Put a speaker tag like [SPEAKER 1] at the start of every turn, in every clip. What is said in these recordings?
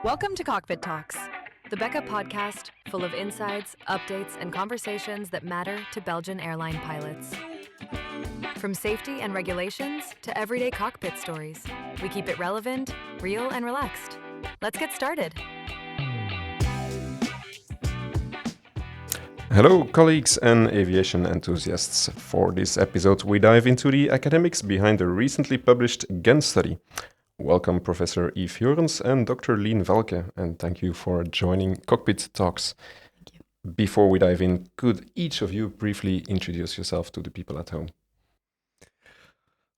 [SPEAKER 1] Welcome to Cockpit Talks, the Becca podcast full of insights, updates, and conversations that matter to Belgian airline pilots. From safety and regulations to everyday cockpit stories, we keep it relevant, real, and relaxed. Let's get started.
[SPEAKER 2] Hello, colleagues and aviation enthusiasts. For this episode, we dive into the academics behind the recently published Ghent study. Welcome, Professor Yves Jorens and Dr. Lien Velke, and thank you for joining Cockpit Talks.
[SPEAKER 3] Thank you.
[SPEAKER 2] Before we dive in, could each of you briefly introduce yourself to the people at home?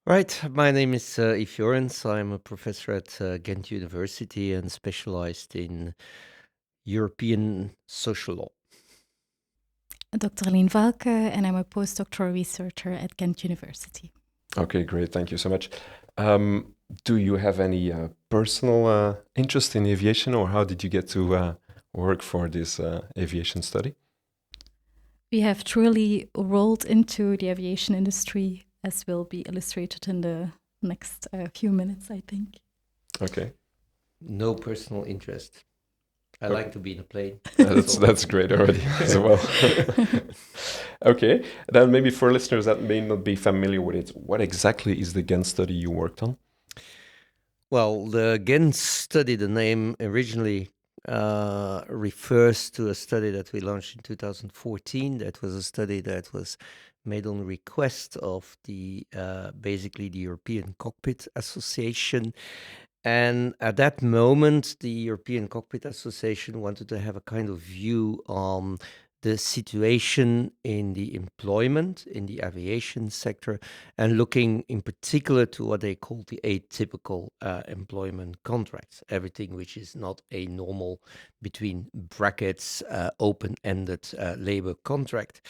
[SPEAKER 4] Right, my name is Yves Jorens. I'm a professor at Ghent University and specialized in European social law.
[SPEAKER 3] Dr. Lien Velke, and I'm a postdoctoral researcher at Ghent University.
[SPEAKER 2] Okay, great. Thank you so much. Do you have any personal interest in aviation, or how did you get to work for this aviation study?
[SPEAKER 3] We have truly rolled into the aviation industry, as will be illustrated in the next few minutes, I think.
[SPEAKER 2] Okay.
[SPEAKER 4] No personal interest. I like to be in a plane.
[SPEAKER 2] That's great already as well. Okay, then maybe for listeners that may not be familiar with it, what exactly is the Ghent study you worked on?
[SPEAKER 4] Well, the Ghent study, the name originally refers to a study that we launched in 2014. That was a study that was made on request of the basically the European Cockpit Association. And at that moment, the European Cockpit Association wanted to have a kind of view on the situation in the employment in the aviation sector, and looking in particular to what they call the atypical employment contracts, everything which is not a normal, between brackets, open-ended labor contract.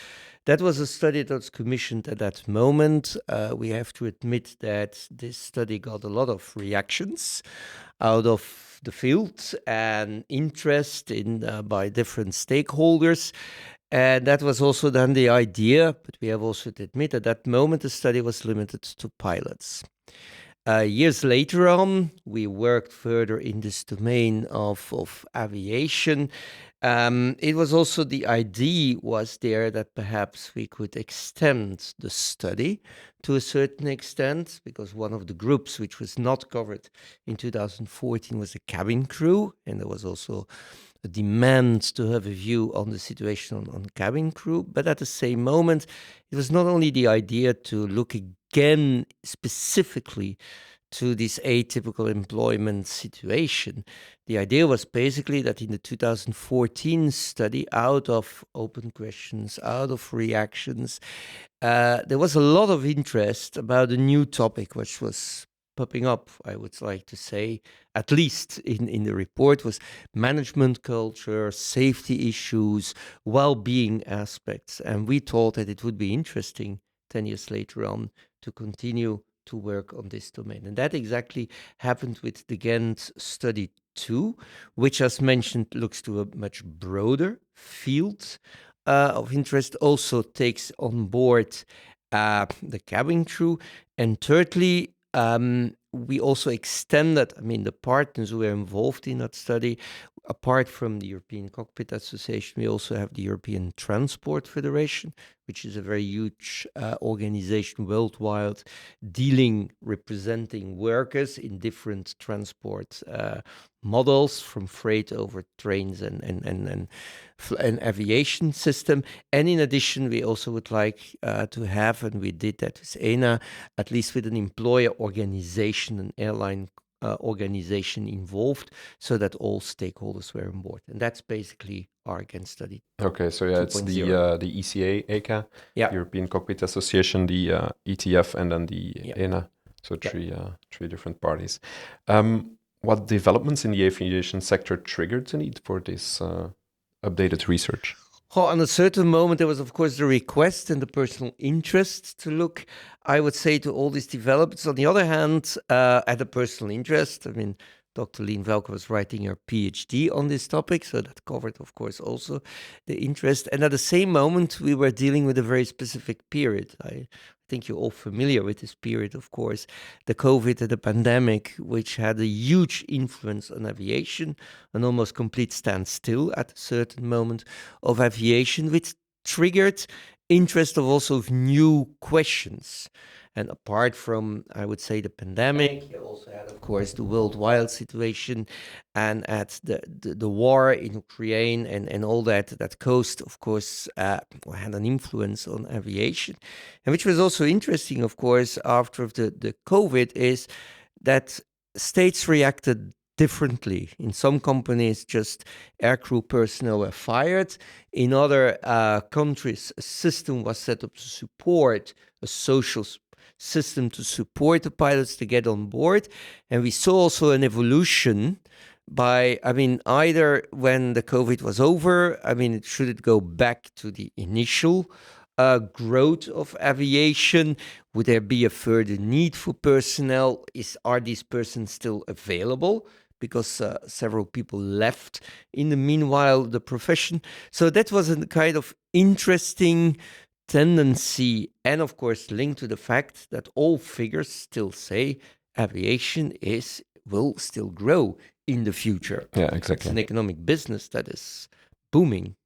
[SPEAKER 4] That was a study that was commissioned at that moment. We have to admit that this study got a lot of reactions out of the field and interest in by different stakeholders. And that was also then the idea, but we have also to admit at that moment the study was limited to pilots. Years later on, we worked further in this domain of aviation. It was also the idea was there that perhaps we could extend the study to a certain extent, because one of the groups which was not covered in 2014 was the cabin crew, and there was also a demand to have a view on the situation on cabin crew. But at the same moment, it was not only the idea to look again specifically to this atypical employment situation. The idea was basically that in the 2014 study, out of open questions, out of reactions, there was a lot of interest about a new topic which was popping up, I would like to say, at least in the report, was management culture, safety issues, well-being aspects. And we thought that it would be interesting 10 years later on to continue to work on this domain. And that exactly happened with the Ghent study too, which, as mentioned, looks to a much broader field of interest, also takes on board the cabin crew. And thirdly, we also extended, the partners who were involved in that study. Apart from the European Cockpit Association, we also have the European Transport Federation, which is a very huge organization worldwide representing workers in different transport models, from freight over trains and aviation system. And in addition, we also would like to have, and we did that with ENA, at least with an employer organization, an airline organization involved, so that all stakeholders were on board. And that's basically our Ghent study.
[SPEAKER 2] Okay, so yeah, it's the ECA, ECA, European Cockpit Association, the ETF, and then the ENA. So three different parties. What developments in the aviation sector triggered the need for this updated research?
[SPEAKER 4] Well, on a certain moment, there was, of course, the request and the personal interest to look, I would say, to all these developments. On the other hand, at a personal interest, Dr. Lien Velke was writing her PhD on this topic, so that covered, of course, also the interest. And at the same moment, we were dealing with a very specific period. I think you're all familiar with this period, of course, the COVID and the pandemic, which had a huge influence on aviation, an almost complete standstill at a certain moment of aviation, which triggered interest of also of new questions. And apart from, I would say, the pandemic, you also had, of course, the worldwide situation and at the war in Ukraine and all that caused, of course, had an influence on aviation. And which was also interesting, of course, after the COVID is that states reacted differently. In some companies, just aircrew personnel were fired. In other countries, a system was set up to support a social system to support the pilots to get on board. And we saw also an evolution by, either when the COVID was over, should it go back to the initial growth of aviation? Would there be a further need for personnel? Are these persons still available? Because several people left in the meanwhile the profession. So that was a kind of interesting tendency, and of course linked to the fact that all figures still say aviation will still grow in the future.
[SPEAKER 2] Yeah, exactly.
[SPEAKER 4] It's an economic business that is booming.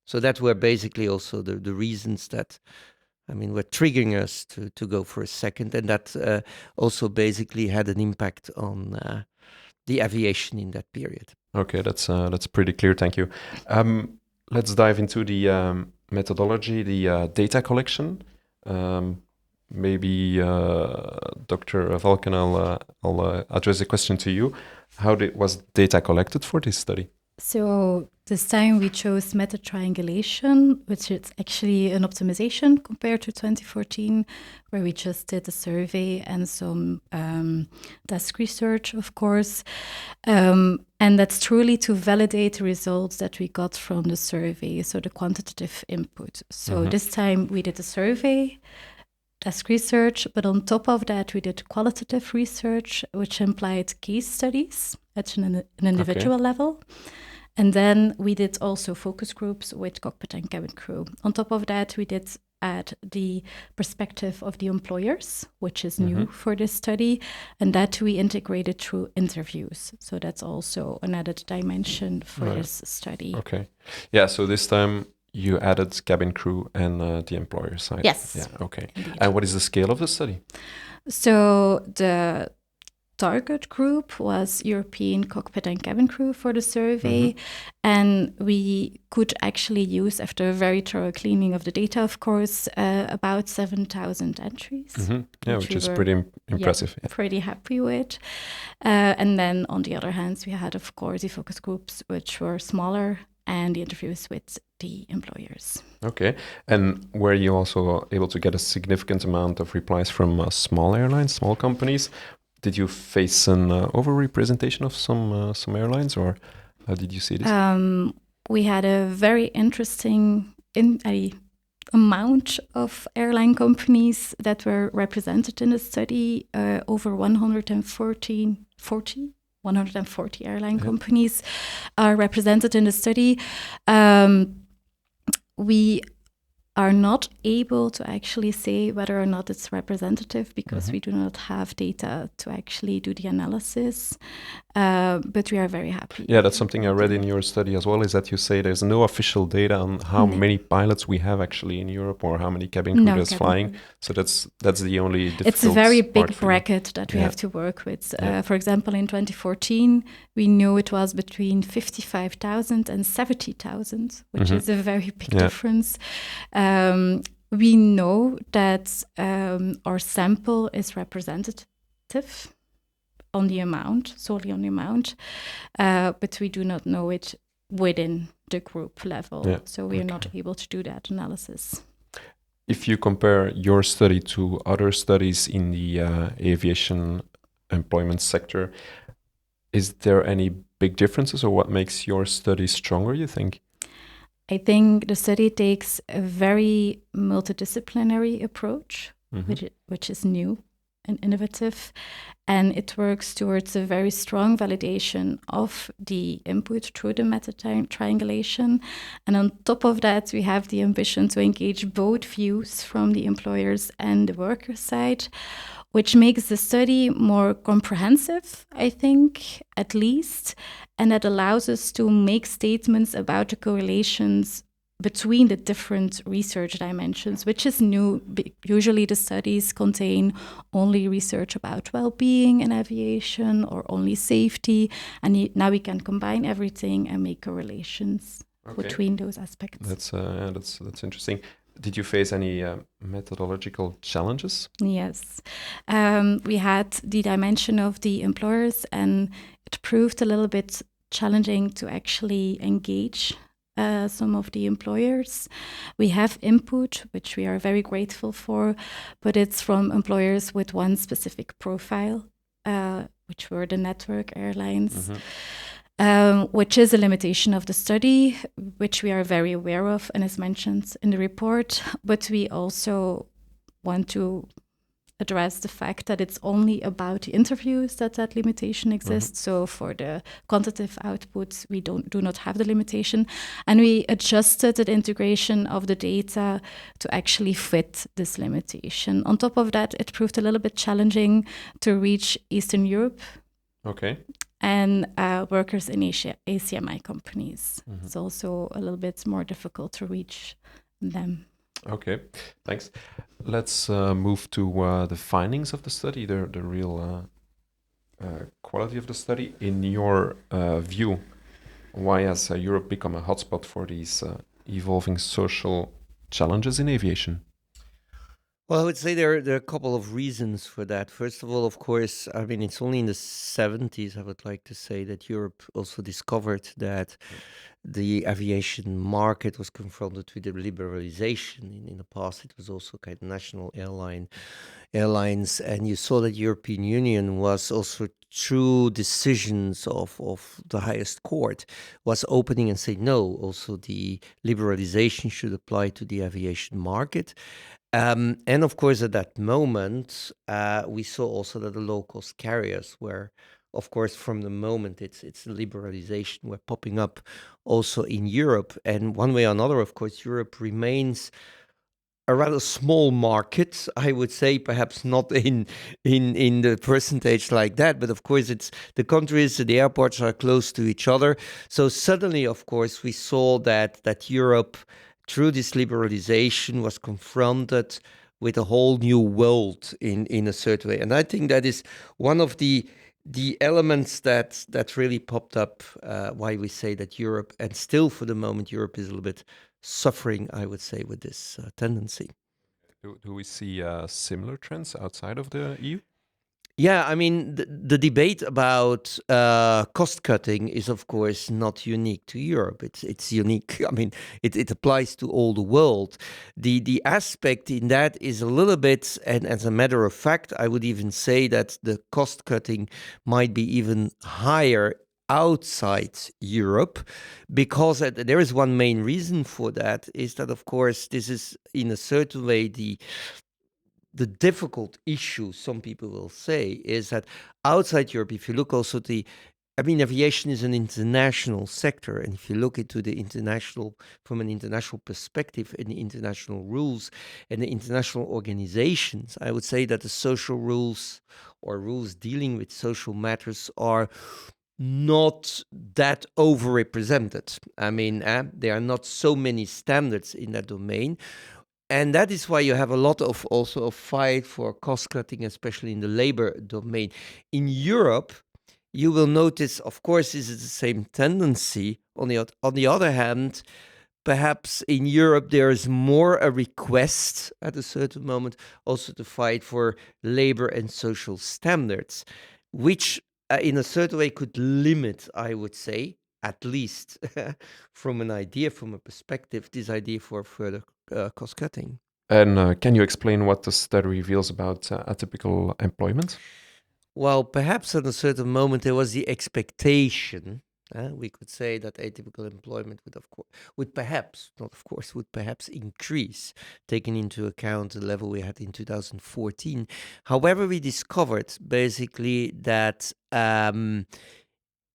[SPEAKER 4] So that were basically also the reasons that were triggering us to go for a second, and that also basically had an impact on the aviation in that period.
[SPEAKER 2] Okay, that's pretty clear. Thank you. Let's dive into the methodology, the data collection. Maybe Dr. Valken, I'll address the question to you. How was data collected for this study?
[SPEAKER 3] So this time we chose method triangulation, which is actually an optimization compared to 2014, where we just did a survey and some desk research, of course. And that's truly to validate the results that we got from the survey, so the quantitative input. So this time we did a survey, desk research, but on top of that we did qualitative research, which implied case studies at an individual level. And then we did also focus groups with cockpit and cabin crew. On top of that, we did add the perspective of the employers, which is new for this study, and that we integrated through interviews. So that's also an added dimension for this study.
[SPEAKER 2] Okay. Yeah, so this time you added cabin crew and the employer side.
[SPEAKER 3] Yes.
[SPEAKER 2] Yeah, okay.
[SPEAKER 3] Indeed.
[SPEAKER 2] And what is the scale of the study?
[SPEAKER 3] So the target group was European cockpit and cabin crew for the survey, and we could actually use, after a very thorough cleaning of the data, of course, about 7,000 entries.
[SPEAKER 2] Yeah, which is pretty impressive.
[SPEAKER 3] Yeah, pretty happy with. And then on the other hand, we had, of course, the focus groups, which were smaller, and the interviews with the employers.
[SPEAKER 2] Okay. And were you also able to get a significant amount of replies from small airlines, small companies? Did you face an overrepresentation of some airlines, or how did you see this?
[SPEAKER 3] We had a very interesting amount of airline companies that were represented in the study. Over 140 airline companies are represented in the study. We are not able to actually say whether or not it's representative because we do not have data to actually do the analysis, but we are very happy.
[SPEAKER 2] Yeah, that's something I read in your study as well, is that you say there's no official data on how many pilots we have actually in Europe or how many cabin crew there's flying. So that's the only difficult
[SPEAKER 3] It's a very big
[SPEAKER 2] part
[SPEAKER 3] bracket that we have to work with. For example, in 2014, we knew it was between 55,000 and 70,000, which is a very big difference. We know that our sample is representative on the amount, solely on the amount, but we do not know it within the group level. So we are not able to do that analysis.
[SPEAKER 2] If you compare your study to other studies in the aviation employment sector, is there any big differences, or what makes your study stronger, you think?
[SPEAKER 3] I think the study takes a very multidisciplinary approach, which is new. and innovative, and it works towards a very strong validation of the input through the meta-triangulation. And on top of that, we have the ambition to engage both views from the employers and the worker side, which makes the study more comprehensive, I think, at least, and that allows us to make statements about the correlations between the different research dimensions, which is new. Usually the studies contain only research about well-being in aviation or only safety, and now we can combine everything and make correlations between those aspects.
[SPEAKER 2] That's interesting. Did you face any methodological challenges?
[SPEAKER 3] Yes. We had the dimension of the employers, and it proved a little bit challenging to actually engage some of the employers. We have input, which we are very grateful for, but it's from employers with one specific profile, which were the network airlines. Which is a limitation of the study, which we are very aware of and is mentioned in the report. But we also want to address the fact that it's only about the interviews that limitation exists. So for the quantitative outputs, we do not have the limitation. And we adjusted the integration of the data to actually fit this limitation. On top of that, it proved a little bit challenging to reach Eastern Europe.
[SPEAKER 2] Okay.
[SPEAKER 3] And workers in ACMI companies. It's also a little bit more difficult to reach them.
[SPEAKER 2] Okay, thanks. Let's move to the findings of the study, the real quality of the study. In your view, why has Europe become a hotspot for these evolving social challenges in aviation?
[SPEAKER 4] Well, I would say there are a couple of reasons for that. First of all, of course, I mean, it's only in the 70s, I would like to say, that Europe also discovered that the aviation market was confronted with the liberalization. In the past, it was also kind of national airlines, and you saw that European Union was also, through decisions of the highest court, was opening and saying, no, also the liberalization should apply to the aviation market. And of course, at that moment, we saw also that the low-cost carriers were, of course, from the moment it's liberalization, were popping up also in Europe. And one way or another, of course, Europe remains a rather small market, I would say, perhaps not in the percentage like that, but of course it's the countries, the airports are close to each other. So suddenly, of course, we saw that Europe, through this liberalization, was confronted with a whole new world in a certain way. And I think that is one of the elements that really popped up, why we say that Europe, and still for the moment, Europe is a little bit suffering, I would say, with this tendency.
[SPEAKER 2] Do we see similar trends outside of the EU?
[SPEAKER 4] Yeah, I mean, the debate about cost cutting is, of course, not unique to Europe. It's unique. I mean, it applies to all the world. The aspect in that is a little bit, and as a matter of fact, I would even say that the cost cutting might be even higher outside Europe, because there is one main reason for that, is that, of course, this is in a certain way the difficult issue, some people will say, is that outside Europe, if you look also aviation is an international sector, and if you look into from an international perspective, and the international rules and the international organizations, I would say that the social rules or rules dealing with social matters are not that overrepresented. I mean, there are not so many standards in that domain. And that is why you have a lot of also a fight for cost cutting, especially in the labor domain. In Europe, you will notice, of course, this is the same tendency. On the other hand, perhaps in Europe, there is more a request at a certain moment also to fight for labor and social standards, which in a certain way could limit, I would say, at least from a perspective, this idea for further cost cutting.
[SPEAKER 2] And can you explain what the study reveals about atypical employment?
[SPEAKER 4] Well, perhaps at a certain moment there was the expectation We could say that atypical employment would perhaps increase, taking into account the level we had in 2014. However, we discovered basically that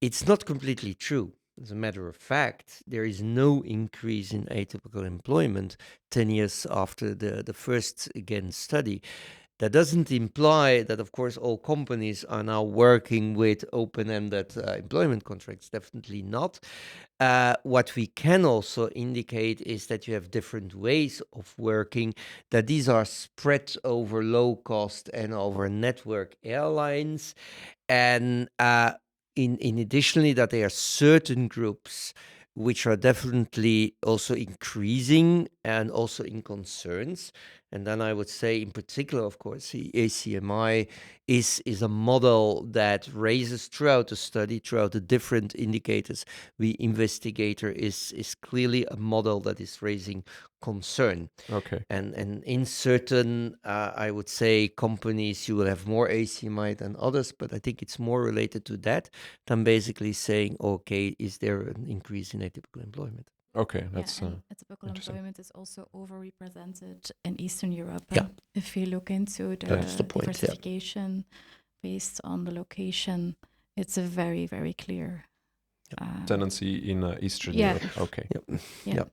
[SPEAKER 4] it's not completely true. As a matter of fact, there is no increase in atypical employment 10 years after the first Ghent study. That doesn't imply that, of course, all companies are now working with open-ended employment contracts. Definitely not. What we can also indicate is that you have different ways of working, that these are spread over low cost and over network airlines. And in additionally, that there are certain groups which are definitely also increasing and also in concerns. And then I would say, in particular, of course, the ACMI is a model that raises throughout the study, throughout the different indicators we investigate, is clearly a model that is raising concern.
[SPEAKER 2] Okay.
[SPEAKER 4] And in certain, I would say, companies, you will have more ACMI than others, but I think it's more related to that than basically saying, okay, is there an increase in atypical employment?
[SPEAKER 2] Okay, that's
[SPEAKER 3] atypical employment is also overrepresented in Eastern Europe.
[SPEAKER 4] Yeah.
[SPEAKER 3] If you look into the
[SPEAKER 4] point,
[SPEAKER 3] diversification based on the location, it's a very, very clear
[SPEAKER 2] tendency in Eastern Europe. Okay.
[SPEAKER 3] Yeah.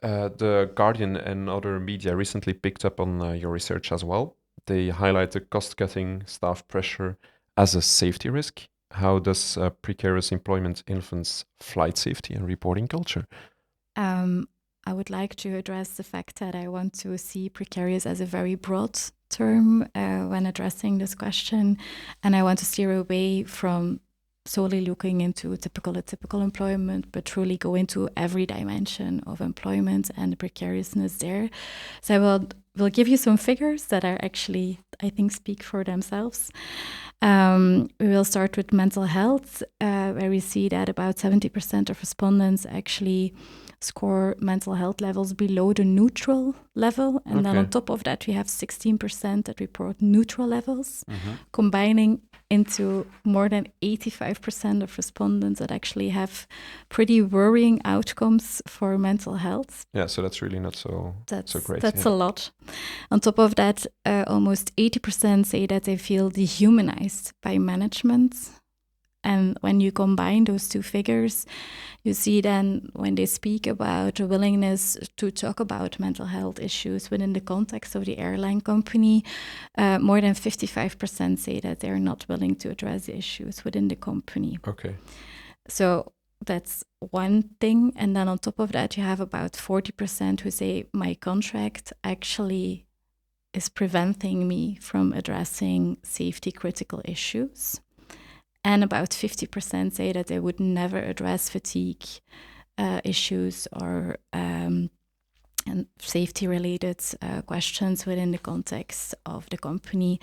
[SPEAKER 2] The Guardian and other media recently picked up on your research as well. They highlight the cost-cutting, staff pressure as a safety risk. How does precarious employment influence flight safety and reporting culture?
[SPEAKER 3] I would like to address the fact that I want to see precarious as a very broad term when addressing this question. And I want to steer away from solely looking into atypical employment, but truly go into every dimension of employment and the precariousness there. So I will give you some figures that are actually, I think, speak for themselves. We will start with mental health, where we see that about 70% of respondents actually score mental health levels below the neutral level. And then on top of that, we have 16% that report neutral levels, combining into more than 85% of respondents that actually have pretty worrying outcomes for mental health.
[SPEAKER 2] Yeah, so that's really not so great.
[SPEAKER 3] That's a lot. On top of that, almost 80% say that they feel dehumanized by management. And when you combine those two figures, you see then when they speak about a willingness to talk about mental health issues within the context of the airline company, more than 55% say that they're not willing to address the issues within the company.
[SPEAKER 2] Okay.
[SPEAKER 3] So that's one thing. And then on top of that, you have about 40% who say my contract actually is preventing me from addressing safety critical issues. And about 50% say that they would never address fatigue issues or and safety-related questions within the context of the company.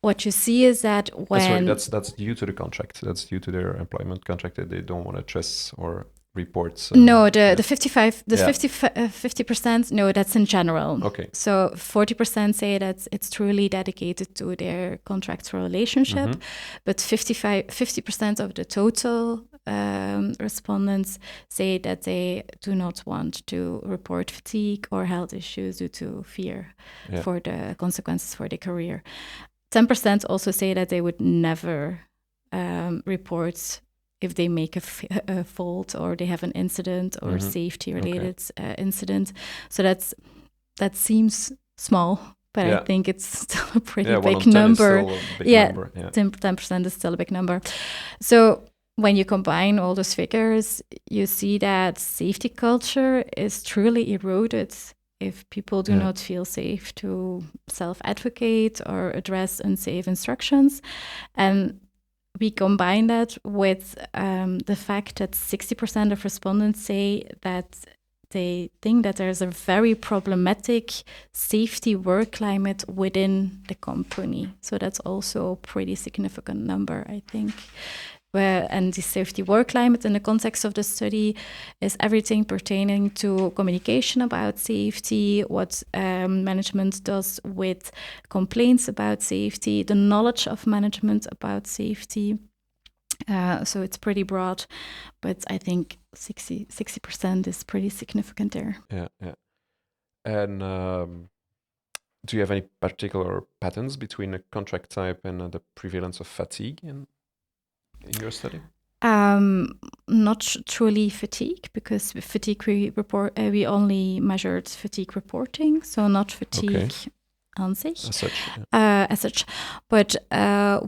[SPEAKER 3] What you see is that when...
[SPEAKER 2] That's due to the contract. That's due to their employment contract that they don't want to address or reports.
[SPEAKER 3] No, the 50%, no, that's in general.
[SPEAKER 2] Okay.
[SPEAKER 3] So 40% say that it's truly dedicated to their contractual relationship, but 50% of the total respondents say that they do not want to report fatigue or health issues due to fear for the consequences for their career. 10% also say that they would never report if they make a fault or they have an incident or safety-related incident. So that seems small, but I think it's still a pretty big number. 10% is still a big number. So when you combine all those figures, you see that safety culture is truly eroded if people do not feel safe to self-advocate or address unsafe instructions. And we combine that with the fact that 60% of respondents say that they think that there's a very problematic safety work climate within the company. So that's also a pretty significant number, I think. And the safety work climate in the context of the study is everything pertaining to communication about safety, what management does with complaints about safety, the knowledge of management about safety, So it's pretty broad, but I think 60% is pretty significant there.
[SPEAKER 2] Yeah. And do you have any particular patterns between a contract type and the prevalence of fatigue in your study?
[SPEAKER 3] Not truly fatigue, because fatigue we only measured fatigue reporting, so not fatigue on sich, as such. But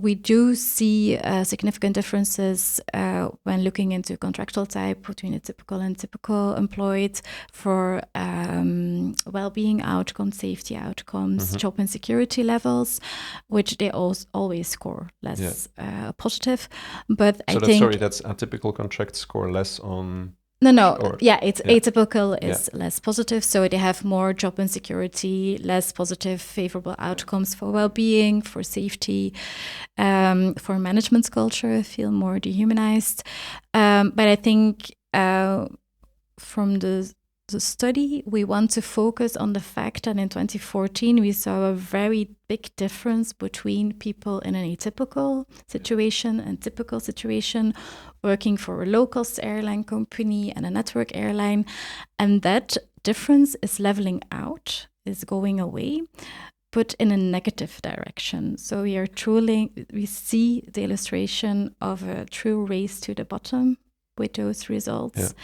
[SPEAKER 3] we do see significant differences when looking into contractual type between a typical and typical employed for well-being outcomes, safety outcomes, job and security levels, which they always score less positive. But I think
[SPEAKER 2] that's atypical contracts score less on.
[SPEAKER 3] It's atypical is less positive, so they have more job insecurity, less positive, favorable outcomes for well-being, for safety, for management culture, feel more dehumanized. But I think from the study, we want to focus on the fact that in 2014 we saw a very big difference between people in an atypical situation and typical situation, working for a local airline company and a network airline, and that difference is leveling out, is going away, but in a negative direction. So we see the illustration of a true race to the bottom with those results.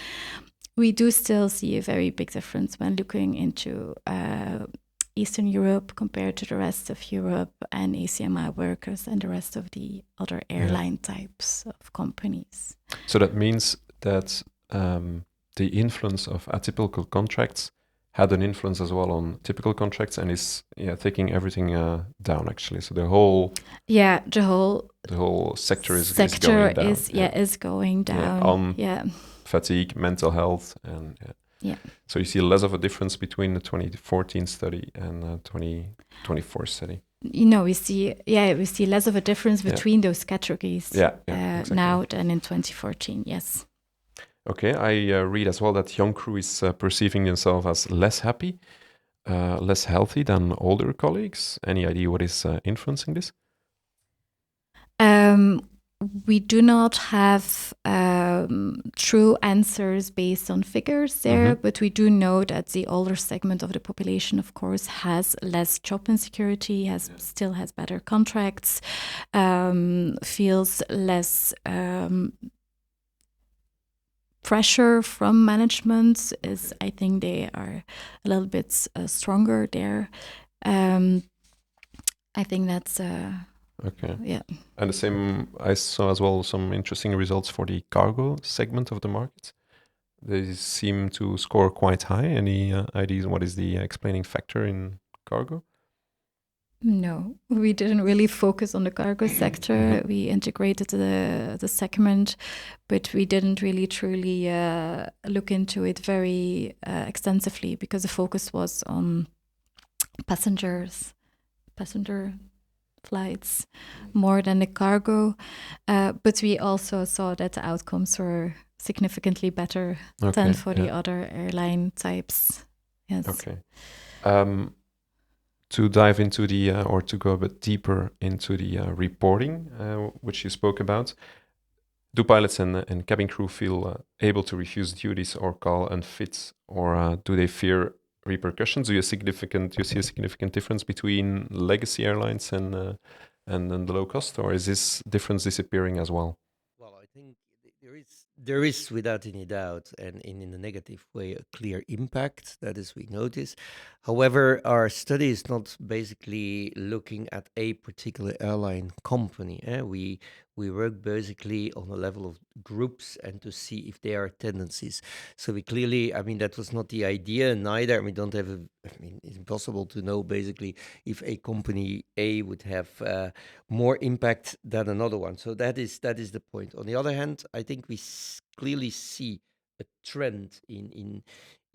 [SPEAKER 3] We do still see a very big difference when looking into Eastern Europe compared to the rest of Europe and ACMI workers and the rest of the other airline types of companies.
[SPEAKER 2] So that means that the influence of atypical contracts had an influence as well on typical contracts and is taking everything down actually. So the whole sector is going down.
[SPEAKER 3] Is going down.
[SPEAKER 2] Fatigue, mental health, and so you see less of a difference between the 2014 study and the 2024 study.
[SPEAKER 3] We see less of a difference between those categories exactly. Now than in 2014. Yes.
[SPEAKER 2] Okay, I read as well that young crew is perceiving themselves as less happy, less healthy than older colleagues. Any idea what is influencing this?
[SPEAKER 3] We do not have true answers based on figures there, but we do know that the older segment of the population, of course, has less job insecurity, still has better contracts, feels less pressure from management. I think they are a little bit stronger there. I think that's...
[SPEAKER 2] Okay. Yeah. And the same, I saw as well some interesting results for the cargo segment of the market. They seem to score quite high. Any ideas what is the explaining factor in cargo?
[SPEAKER 3] No, we didn't really focus on the cargo sector. We integrated the segment, but we didn't really truly look into it very extensively because the focus was on passenger flights more than the cargo, but we also saw that the outcomes were significantly better than for the other airline types. Yes.
[SPEAKER 2] Okay. To dive into or to go a bit deeper into the reporting, which you spoke about, do pilots and cabin crew feel able to refuse duties or call unfit, or do they fear repercussions? Do you see a significant difference between legacy airlines and the low cost, or is this difference disappearing as well?
[SPEAKER 4] Well, I think there is without any doubt, and in a negative way, a clear impact that is we notice. However, our study is not basically looking at a particular airline company. We work basically on a level of groups and to see if there are tendencies. So we clearly, that was not the idea neither. We don't have it's impossible to know basically if a company A would have more impact than another one. So that is the point. On the other hand, I think we clearly see a trend in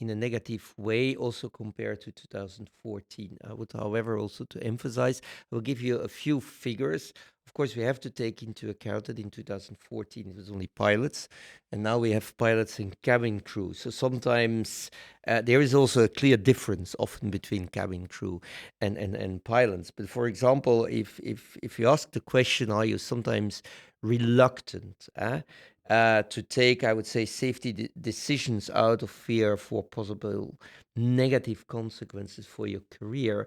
[SPEAKER 4] in a negative way, also compared to 2014. I would, however, also to emphasize, I will give you a few figures. Of course, we have to take into account that in 2014 it was only pilots, and now we have pilots and cabin crew. So sometimes there is also a clear difference often between cabin crew and pilots. But for example, if you ask the question, are you sometimes reluctant to take, I would say, safety decisions out of fear for possible negative consequences for your career,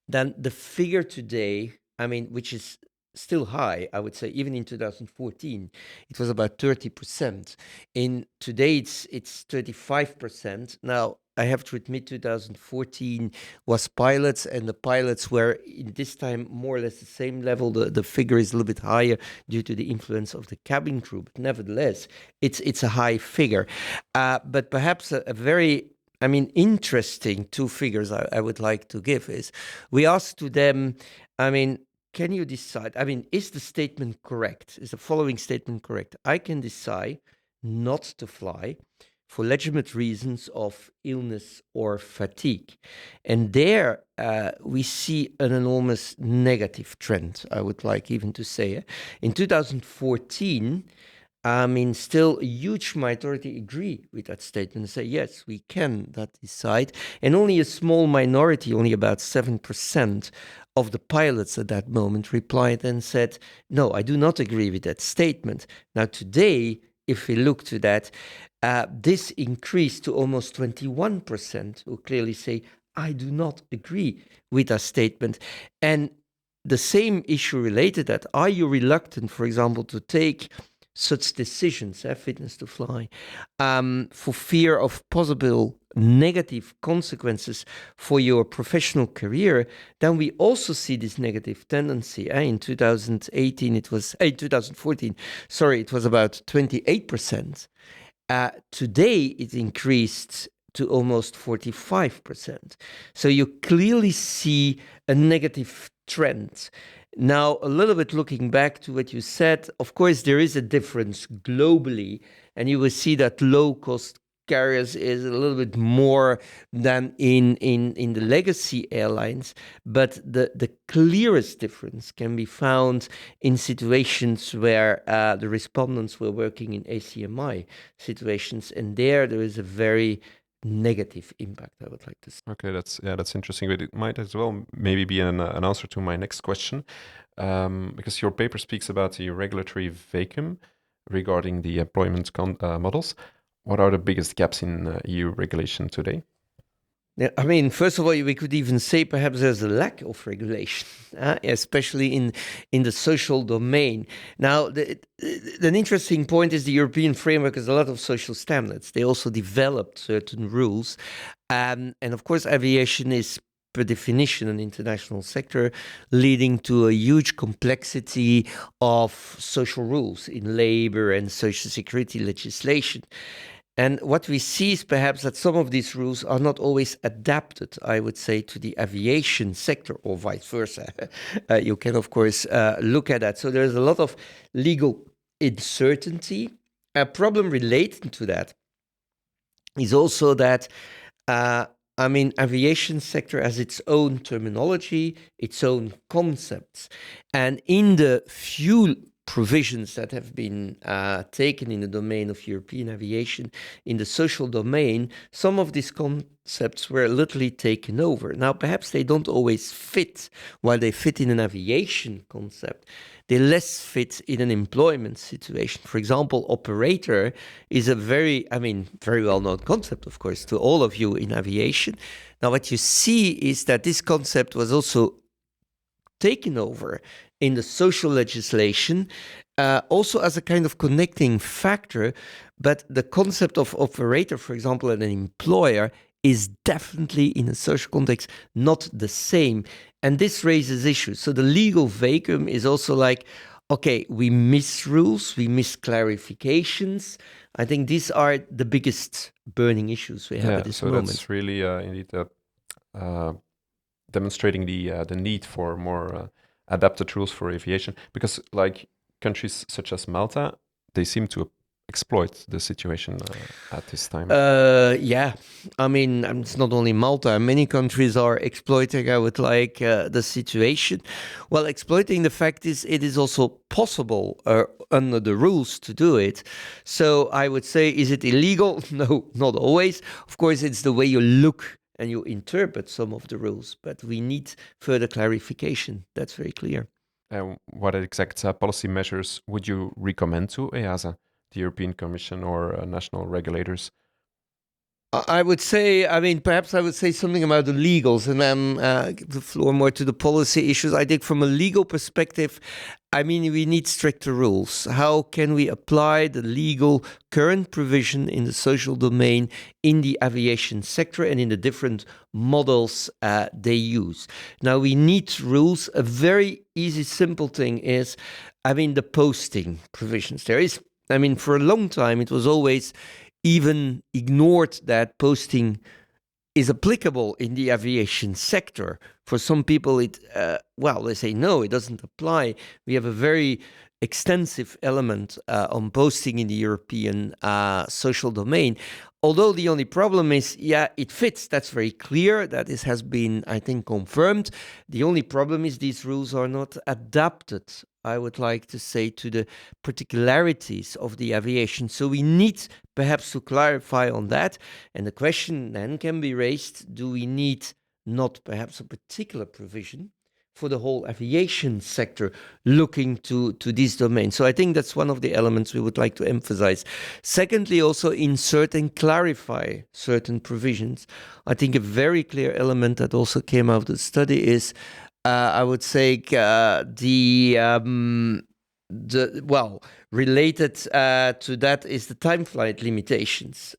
[SPEAKER 4] then the figure today, I mean, which is still high, I would say, even in 2014, it was about 30%. In today, it's 35%. Now, I have to admit, 2014 was pilots, and the pilots were in this time more or less the same level. The figure is a little bit higher due to the influence of the cabin crew, but nevertheless, it's a high figure. But perhaps a very, I mean, interesting two figures I would like to give is, we asked to them, I mean, can you decide, I mean, is the statement correct? Is the following statement correct? I can decide not to fly for legitimate reasons of illness or fatigue. And there we see an enormous negative trend, I would like even to say. In 2014, I mean, still a huge minority agree with that statement and say, yes, we can that decide. And only a small minority, only about 7% of the pilots at that moment replied and said, no, I do not agree with that statement. Now, today, if we look to that, this increased to almost 21% who clearly say, I do not agree with that statement. And the same issue related that, are you reluctant, for example, to take such decisions, fitness to fly, for fear of possible negative consequences for your professional career, then we also see this negative tendency. In 2018, it was, in 2014, sorry, it was about 28%. Today, it increased to almost 45%. So you clearly see a negative trend. Now, a little bit looking back to what you said, of course, there is a difference globally, and you will see that low-cost carriers is a little bit more than in the legacy airlines, but the clearest difference can be found in situations where the respondents were working in ACMI situations, and there is a very negative impact, I would like to say.
[SPEAKER 2] Okay, that's interesting, but it might as well maybe be an answer to my next question, because your paper speaks about the regulatory vacuum regarding the employment models. What are the biggest gaps in EU regulation today?
[SPEAKER 4] Yeah, I mean, first of all, we could even say perhaps there's a lack of regulation, especially in the social domain. Now, an interesting point is the European framework has a lot of social standards. They also developed certain rules. And of course, aviation is per definition an international sector, leading to a huge complexity of social rules in labor and social security legislation. And what we see is perhaps that some of these rules are not always adapted, I would say, to the aviation sector or vice versa. You can, of course, look at that. So there's a lot of legal uncertainty. A problem related to that is also that, I mean, aviation sector has its own terminology, its own concepts. And in the few provisions that have been taken in the domain of European aviation, in the social domain, some of these concepts were literally taken over. Now, perhaps they don't always fit. While they fit in an aviation concept, they less fit in an employment situation. For example, operator is a very well-known concept, of course, to all of you in aviation. Now, what you see is that this concept was also taken over in the social legislation, also as a kind of connecting factor. But the concept of operator, for example, and an employer is definitely in a social context not the same. And this raises issues. So the legal vacuum is also like, okay, we miss rules, we miss clarifications. I think these are the biggest burning issues we have at this moment.
[SPEAKER 2] That's really indeed demonstrating the need for more adapted rules for aviation, because like countries such as Malta, they seem to exploit the situation at this time?
[SPEAKER 4] Yeah, I mean, it's not only Malta. Many countries are exploiting, I would like, the situation. Well, exploiting the fact is it is also possible under the rules to do it. So I would say, is it illegal? No, not always. Of course, it's the way you look and you interpret some of the rules, but we need further clarification. That's very clear.
[SPEAKER 2] What exact policy measures would you recommend to EASA, the European Commission, or national regulators?
[SPEAKER 4] I would say, I mean, perhaps I would say something about the legals and then give the floor more to the policy issues. I think from a legal perspective, I mean, we need stricter rules. How can we apply the legal current provision in the social domain in the aviation sector and in the different models they use? Now, we need rules. A very easy, simple thing is, I mean, the posting provisions. For a long time, it was always even ignored that posting is applicable in the aviation sector. For some people, they say, no, it doesn't apply. We have a very extensive element on posting in the European social domain. Although the only problem is, it fits. That's very clear. That has been, I think, confirmed. The only problem is these rules are not adapted, I would like to say, to the particularities of the aviation. So we need perhaps to clarify on that. And the question then can be raised, do we need not perhaps a particular provision for the whole aviation sector looking to this domain? So I think that's one of the elements we would like to emphasize. Secondly, also insert and clarify certain provisions. I think a very clear element that also came out of the study is, I would say, related to that is the time flight limitations,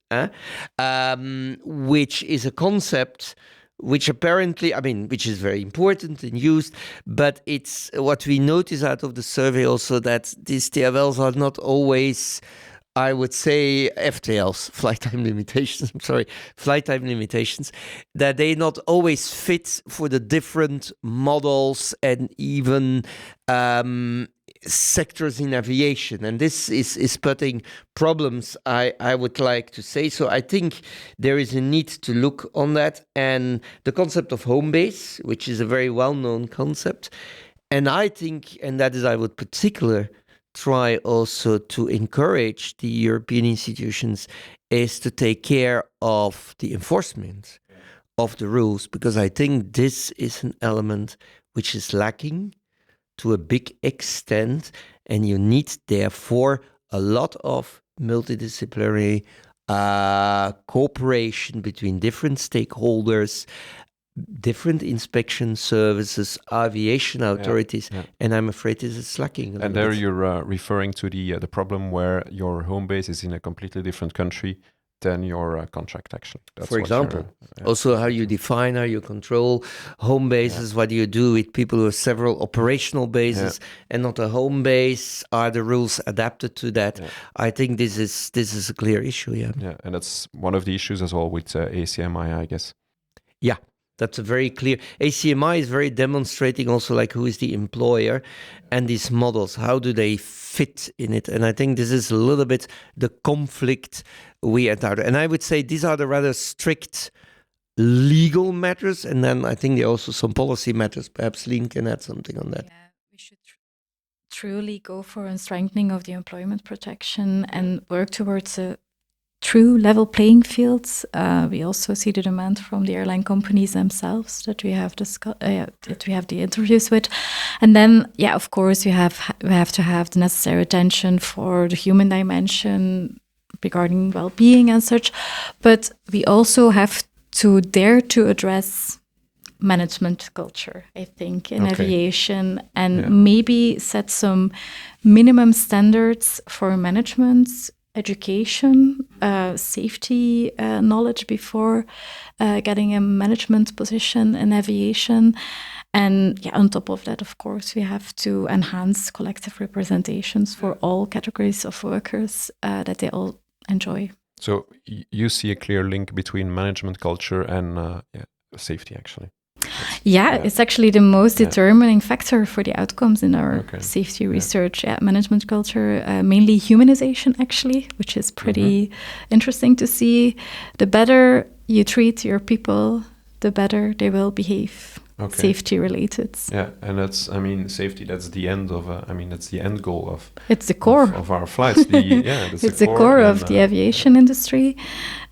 [SPEAKER 4] which is a concept which apparently, which is very important and used, but it's what we notice out of the survey also that these TFLs are not always, I would say, FTLs, flight time limitations, that they not always fit for the different models and even sectors in aviation. And this is putting problems, I would like to say. So I think there is a need to look on that. And the concept of home base, which is a very well-known concept. And I think, and that is, I would particularly try also to encourage the European institutions, is to take care of the enforcement of the rules, because I think this is an element which is lacking to a big extent, and you need therefore a lot of multidisciplinary cooperation between different stakeholders, different inspection services, aviation authorities, and I'm afraid this is lacking.
[SPEAKER 2] And there you're referring to the problem where your home base is in a completely different country than your contract, actually. That's
[SPEAKER 4] for example. Also how you define, how you control home bases, what do you do with people who have several operational bases and not a home base? Are the rules adapted to that? I think this is a clear issue,
[SPEAKER 2] Yeah, and that's one of the issues as well with ACMI, I guess.
[SPEAKER 4] Yeah. That's a very clear. ACMI is very demonstrating also like who is the employer and these models, how do they fit in it? And I think this is a little bit the conflict we encounter. And I would say these are the rather strict legal matters. And then I think there are also some policy matters. Perhaps Lien can add something on that.
[SPEAKER 3] Yeah, we should truly go for a strengthening of the employment protection and work towards a true level playing fields. We also see the demand from the airline companies themselves that we have that we have the interviews with, and then of course we have to have the necessary attention for the human dimension regarding well-being and such, but we also have to dare to address management culture, I think, in aviation, and maybe set some minimum standards for management, education, safety knowledge before getting a management position in aviation. And on top of that, of course, we have to enhance collective representations for all categories of workers that they all enjoy.
[SPEAKER 2] So you see a clear link between management culture and safety, actually.
[SPEAKER 3] It's actually the most determining factor for the outcomes in our safety research. Management culture, mainly humanization, actually, which is pretty interesting to see. The better you treat your people, the better they will behave. Safety related.
[SPEAKER 2] Yeah, and that's, safety, that's the end of, that's the end goal of...
[SPEAKER 3] It's the core.
[SPEAKER 2] Of our flights.
[SPEAKER 3] It's the core of the aviation industry.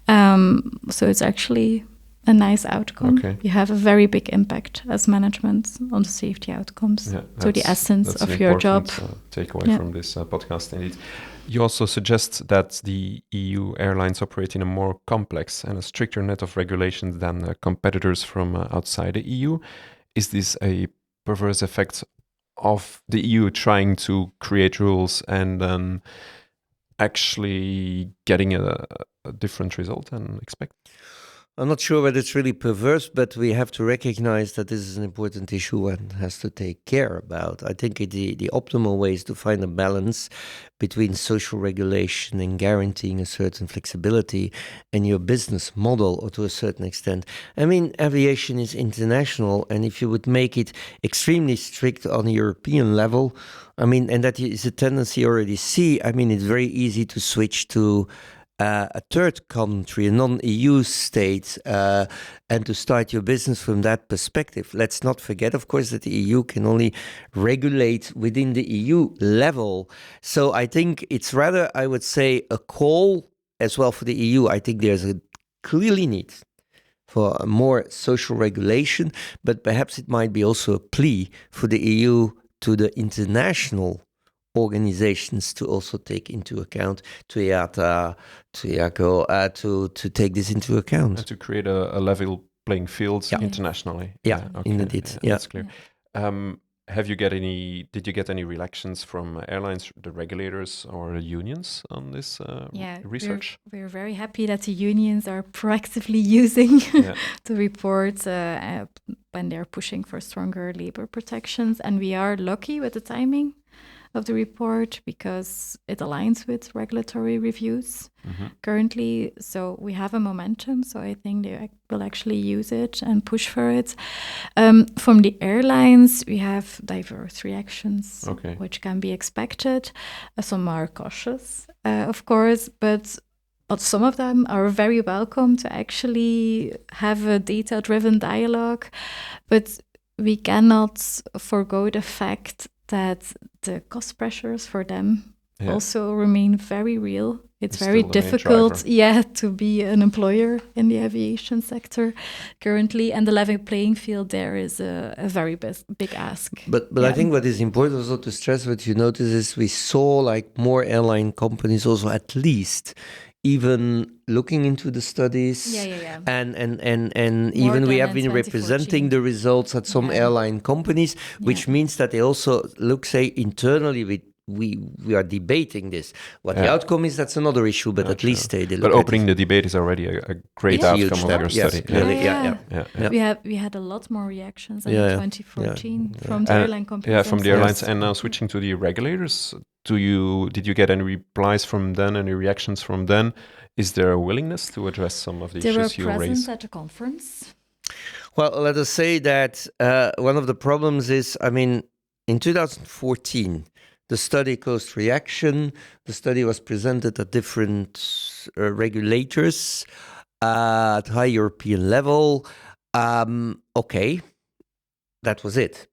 [SPEAKER 3] So it's actually a nice outcome. You have a very big impact as management on the safety outcomes. So the essence of your job.
[SPEAKER 2] Takeaway from this podcast, indeed. You also suggest that the EU airlines operate in a more complex and a stricter net of regulations than competitors from outside the EU. Is this a perverse effect of the EU trying to create rules and then actually getting a different result than expected?
[SPEAKER 4] I'm not sure whether it's really perverse, but we have to recognize that this is an important issue one has to take care about. I think the optimal way is to find a balance between social regulation and guaranteeing a certain flexibility in your business model, or to a certain extent. Aviation is international, and if you would make it extremely strict on a European level, and that is a tendency you already see, it's very easy to switch to a third country, a non-EU state, and to start your business from that perspective. Let's not forget, of course, that the EU can only regulate within the EU level. So I think it's rather, I would say, a call as well for the EU. I think there's a clearly need for a more social regulation, but perhaps it might be also a plea for the EU to the international organizations to also take into account, to IATA, to IACO, to take this into account.
[SPEAKER 2] And to create a level playing field internationally.
[SPEAKER 4] Indeed.
[SPEAKER 2] That's clear. Did you get any reactions from airlines, the regulators or the unions on this research?
[SPEAKER 3] We're very happy that the unions are proactively using the report when they're pushing for stronger labor protections. And we are lucky with the timing of the report because it aligns with regulatory reviews currently. So we have a momentum. So I think they will actually use it and push for it. From the airlines, we have diverse reactions, which can be expected. Some are cautious, of course, but some of them are very welcome to actually have a data-driven dialogue. But we cannot forgo the fact that the cost pressures for them also remain very real. It's very difficult, to be an employer in the aviation sector currently, and the level playing field there is a very big ask.
[SPEAKER 4] But I think what is important also to stress, what you notice is we saw more airline companies also at least even looking into the studies, and even we have been representing the results at some airline companies, which means that they also look, say, internally we are debating this. What the outcome is, that's another issue, but at least they look.
[SPEAKER 2] But opening the debate is already a great outcome of your study.
[SPEAKER 3] We had a lot more reactions in 2014 from the airline companies.
[SPEAKER 2] Yeah, from the airlines, and now switching to the regulators. Did you get any replies from them, any reactions from them? Is there a willingness to address some of the issues you raised?
[SPEAKER 3] They were present at the conference.
[SPEAKER 4] Well, let us say that one of the problems is, in 2014, the study caused reaction. The study was presented at different regulators at high European level. That was it.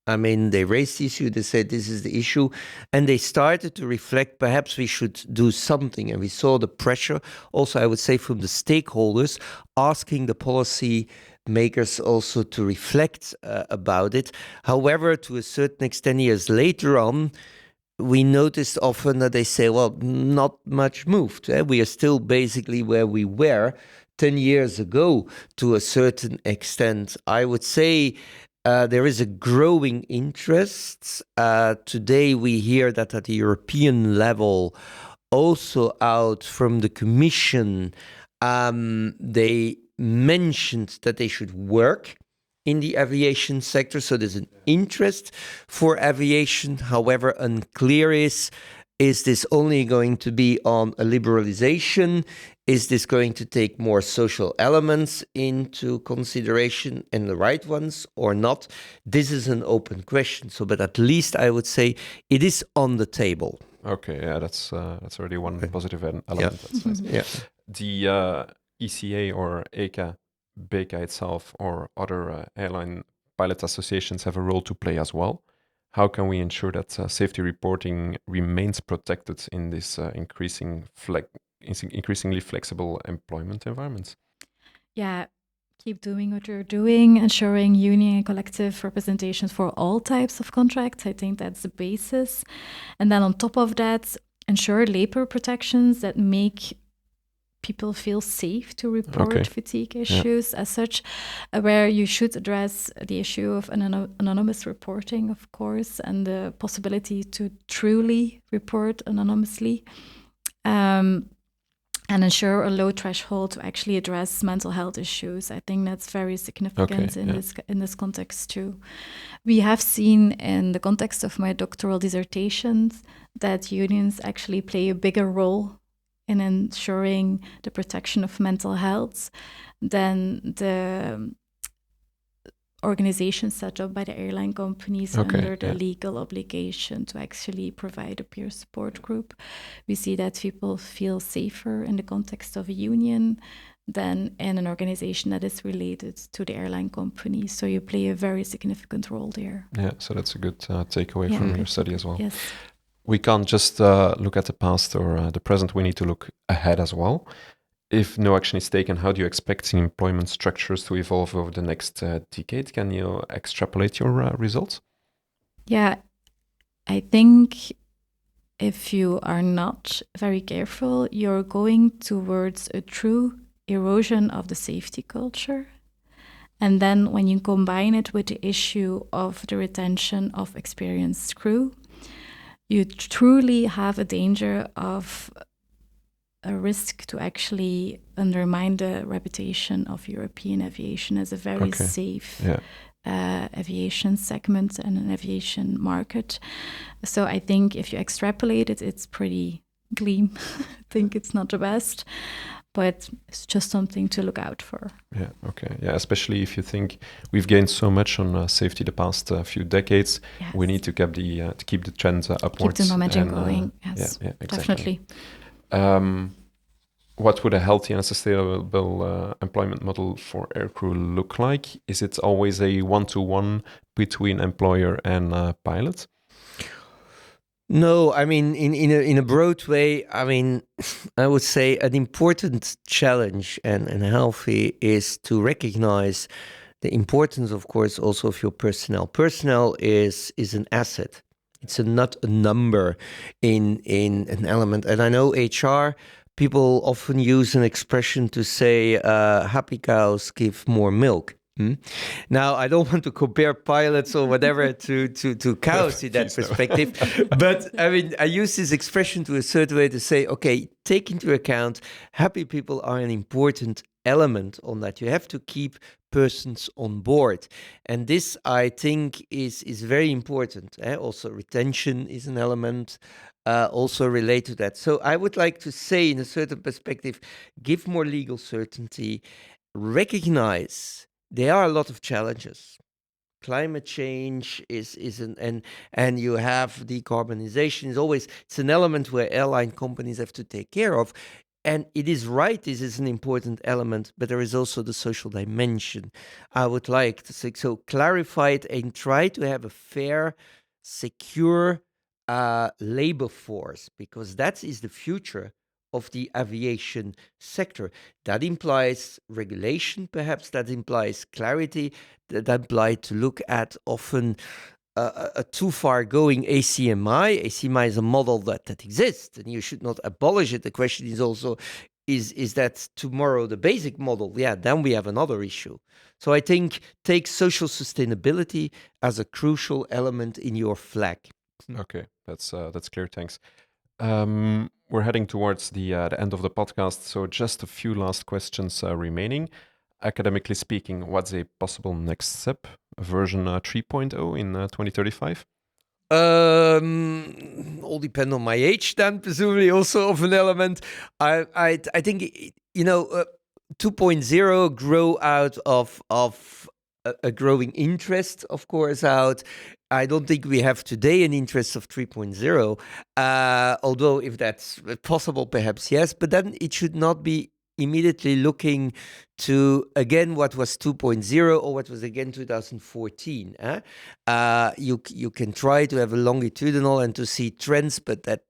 [SPEAKER 4] They raised the issue, they said this is the issue, and they started to reflect, perhaps we should do something. And we saw the pressure, also I would say from the stakeholders, asking the policy makers also to reflect about it. However, to a certain extent, years later on, we noticed often that they say, well, not much moved. We are still basically where we were 10 years ago to a certain extent. I would say there is a growing interest. Today we hear that at the European level, also out from the Commission, they mentioned that they should work in the aviation sector. So there's an interest for aviation. However, unclear is this only going to be on a liberalization? Is this going to take more social elements into consideration and the right ones or not? This is an open question. So, but at least I would say it is on the table.
[SPEAKER 2] Okay, yeah, that's already one positive element. That's nice.
[SPEAKER 4] Yeah.
[SPEAKER 2] The ECA or ECA, BECA itself, or other airline pilot associations have a role to play as well. How can we ensure that safety reporting remains protected in this increasingly flexible employment environments?
[SPEAKER 3] Yeah, keep doing what you're doing, ensuring union and collective representations for all types of contracts. I think that's the basis. And then on top of that, ensure labor protections that make people feel safe to report fatigue issues as such, where you should address the issue of anonymous reporting, of course, and the possibility to truly report anonymously. And ensure a low threshold to actually address mental health issues. I think that's very significant in this context too. We have seen in the context of my doctoral dissertations that unions actually play a bigger role in ensuring the protection of mental health than the organizations set up by the airline companies under the legal obligation to actually provide a peer support group. We see that people feel safer in the context of a union than in an organization that is related to the airline company. So you play a very significant role there.
[SPEAKER 2] Yeah, so that's a good takeaway from your study as well.
[SPEAKER 3] Yes.
[SPEAKER 2] We can't just look at the past or the present, we need to look ahead as well. If no action is taken, how do you expect employment structures to evolve over the next decade? Can you extrapolate your results?
[SPEAKER 3] Yeah, I think if you are not very careful, you're going towards a true erosion of the safety culture. And then when you combine it with the issue of the retention of experienced crew, you truly have a danger of a risk to actually undermine the reputation of European aviation as a very safe aviation segment and an aviation market. So I think if you extrapolate it, it's pretty gleam. I think it's not the best, but it's just something to look out for.
[SPEAKER 2] Yeah, okay. Yeah, especially if you think we've gained so much on safety the past few decades, we need to keep the trend upwards.
[SPEAKER 3] Keep the momentum going, yes,
[SPEAKER 2] exactly.
[SPEAKER 3] Definitely.
[SPEAKER 2] What would a healthy and sustainable employment model for aircrew look like? Is it always a one-to-one between employer and pilot?
[SPEAKER 4] No, I mean, in a broad way, I mean, I would say an important challenge and healthy is to recognize the importance, of course, also of your personnel. Personnel is an asset. It's not a number in an element. And I know HR, people often use an expression to say, happy cows give more milk. Now, I don't want to compare pilots or whatever to cows in that perspective, but I mean, I use this expression to a certain way to say, okay, take into account, happy people are an important element on that. You have to keep persons on board. And this, I think, is very important. Also, retention is an element also related to that. So I would like to say, in a certain perspective, give more legal certainty, recognize there are a lot of challenges. Climate change is and you have decarbonization it's an element where airline companies have to take care of. And it is right, this is an important element, but there is also the social dimension. I would like to say, so clarify it and try to have a fair, secure labor force, because that is the future of the aviation sector. That implies regulation, perhaps, that implies clarity, that implies to look at often a too far going ACMI. ACMI is a model that exists, and you should not abolish it. The question is also, is that tomorrow the basic model? Yeah, then we have another issue. So I think take social sustainability as a crucial element in your flag.
[SPEAKER 2] Okay, that's clear. Thanks. We're heading towards the end of the podcast, so just a few last questions remaining. Academically speaking, what's a possible next step, version 3.0 in 2035?
[SPEAKER 4] All depend on my age, then presumably also of an element. I think 2.0 grow out of a growing interest, of course. I don't think we have today an interest of 3.0, although if that's possible, perhaps yes. But then it should not be immediately looking to again what was 2.0 or what was again 2014. You can try to have a longitudinal and to see trends, but that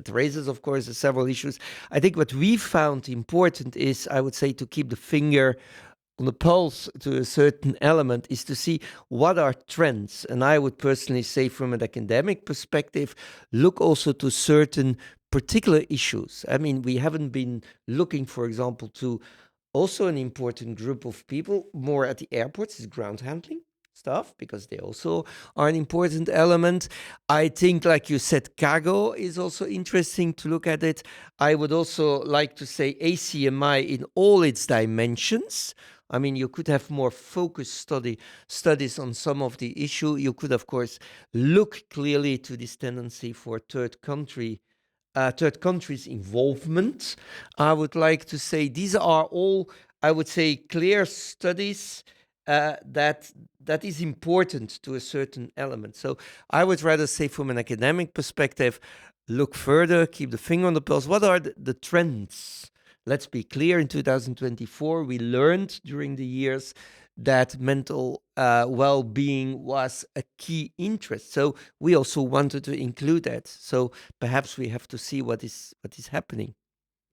[SPEAKER 4] raises, of course, several issues. I think what we found important is, I would say, to keep the finger on the pulse to a certain element, is to see what are trends. And I would personally say, from an academic perspective, look also to certain particular issues. I mean, we haven't been looking, for example, to also an important group of people more at the airports is ground handling stuff, because they also are an important element. I think, like you said, cargo is also interesting to look at it. I would also like to say ACMI in all its dimensions. I mean, you could have more focused studies on some of the issue. You could, of course, look clearly to this tendency for third countries' involvement. I would like to say these are all, I would say, clear studies that is important to a certain element. So I would rather say, from an academic perspective, look further, keep the finger on the pulse. What are the trends? Let's be clear, in 2024, we learned during the years that mental well-being was a key interest. So we also wanted to include that. So perhaps we have to see what is happening.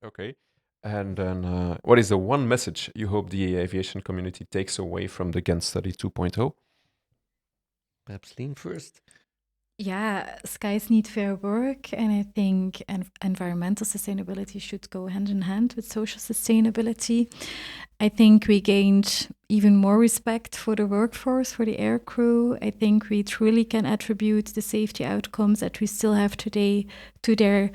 [SPEAKER 2] Okay. And then what is the one message you hope the aviation community takes away from the Ghent Study 2.0?
[SPEAKER 4] Perhaps Lien first.
[SPEAKER 3] Yeah, skies need fair work, and I think environmental sustainability should go hand in hand with social sustainability. I think we gained even more respect for the workforce, for the air crew. I think we truly can attribute the safety outcomes that we still have today to their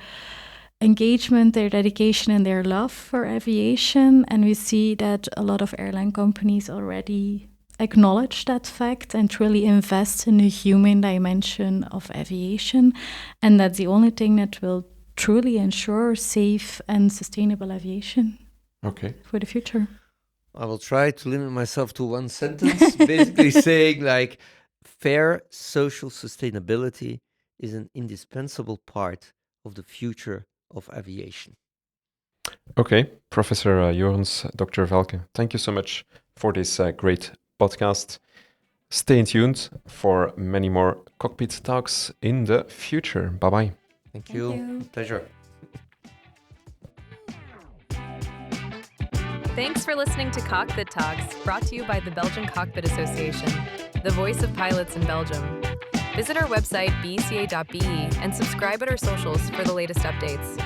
[SPEAKER 3] engagement, their dedication, and their love for aviation. And we see that a lot of airline companies already acknowledge that fact and really invest in the human dimension of aviation. And that's the only thing that will truly ensure safe and sustainable aviation for the future.
[SPEAKER 4] I will try to limit myself to one sentence, basically saying, like, fair social sustainability is an indispensable part of the future of aviation.
[SPEAKER 2] Okay, Professor Jorens, Dr. Velke, thank you so much for this great podcast. Stay tuned for many more cockpit talks in the future. Bye-bye.
[SPEAKER 4] Thank you. Pleasure.
[SPEAKER 1] Thanks for listening to Cockpit Talks, brought to you by the Belgian Cockpit Association, the voice of pilots in Belgium. Visit our website, beca.be, and subscribe at our socials for the latest updates.